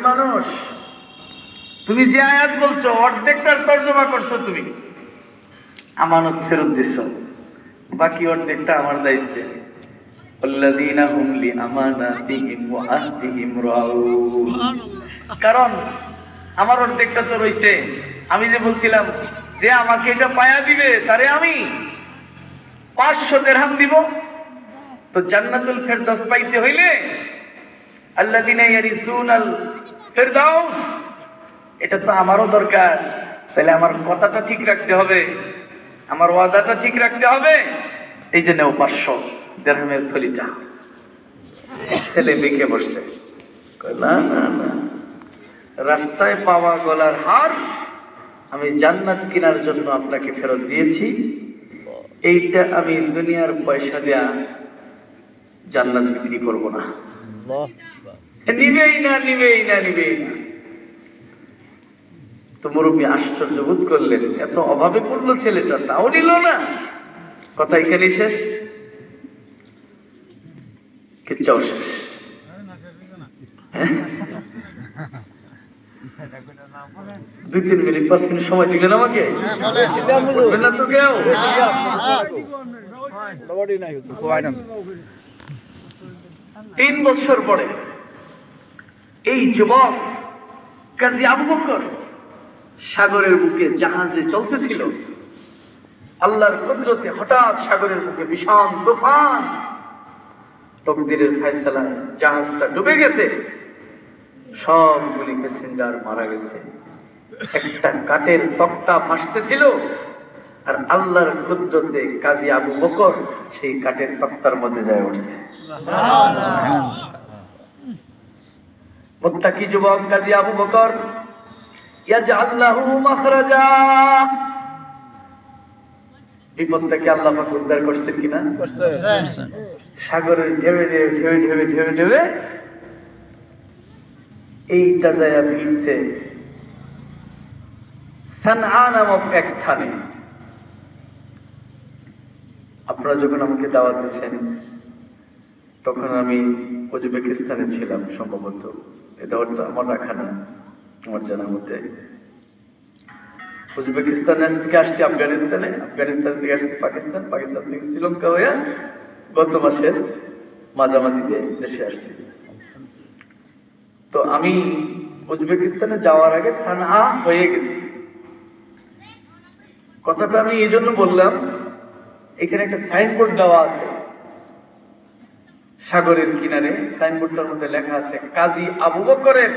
মানুষ, তুমি যে আয়াত বলছো অর্ধেকটার তর্জমা করছো, তুমি আমানত ফেরত দিচ্ছ, বাকি অর্ধেকটা আমার দায়িত্বে। কারণ আমার অর্ধেকটা তো রয়েছে। আমি যে বলছিলাম যে আমাকে এটা পায়া দিবে তারে আমি 500 দিরহাম দিব, তো জান্নাতুল ফেরদাউস পাইতে হইলে আল্লাযিনা ইয়ারিসুনাল ফেরদাউস, এটা তো আমারও দরকার। তাহলে আমার কথাটা ঠিক রাখতে হবে, আমার ওয়াদাটা ঠিক রাখতে হবে। এই যে নেও 500 দিরহামের থলিটা। ছেলে বেঁকে বসছে, না না না, রাস্তায় পাওয়া গলার হার আমি জান্নাত কেনার জন্য আপনাকে ফেরত দিয়েছি, এইটা আমি দুনিয়ার পয়সা দেয়া জান্নাত বিক্রি করব না। নিবেই না, নিবেই না, নিবেই না। তো মুরব্বী আশ্চর্য বোধ করলেন, এত অভাবে পড়লো ছেলেটা, তাও নিল না। কথা এখানে শেষ, কিচ্ছাও শেষ। দুই তিন মিনিট 5 মিনিট সময় দিলেন আমাকে, বলবেন না তো কেউ? 3 বছর পরে এই যুবক কাজী আবু বকর সাগরের বুকে জাহাজে চলতেছিল। আল্লাহর কুদরতে হঠাৎ সাগরের বুকে ভীষণ তুফান, তকদিরের ফয়সালায় জাহাজটা ডুবে গেছে, সবগুলি প্যাসেঞ্জার মারা গেছে। একটা কাঠের তক্তা ভাসতেছিল, আর আল্লাহর কুদরতে কাজী আবু বকর সেই কাঠের তক্তার মধ্যে যায় উঠছে। মুত্তাকি যুবক কাজী আবু বকর ইয়াজআল্লাহু মাখরাজা, বিপদ থেকে আল্লাহ পাক উদ্ধার করছেন কিনা? করছেন। সাগরের ঢেউে ঢেউে ঢেউে ঢেউে ঢেউে এইটা যায় ভিড়ছে সানআ নামক এক স্থানে। আপনারা যখন আমাকে দাওয়াত দিচ্ছেন তখন আমি উজবেকিস্তানে ছিলাম সম্ভবত, এই দাওয়াতটা আমার রাখা না আমার জানার মধ্যে। উজবেকিস্তানে থেকে আসছি আফগানিস্তানে, আফগানিস্তান থেকে আসছি পাকিস্তান, পাকিস্তান থেকে শ্রীলঙ্কা হয়ে গত মাসের মাঝামাঝিতে দেশে আসছি। তো আমি উজবেকিস্তানে যাওয়ার আগে সানআ হয়ে গেছি। কথাটা আমি এই জন্য বললাম, এখানে একটা সাইনবোর্ড দেওয়া আছে সাগরের কিনারে, সাইনবোর্ডটার মধ্যে লেখা আছে কাজী আবু বকরের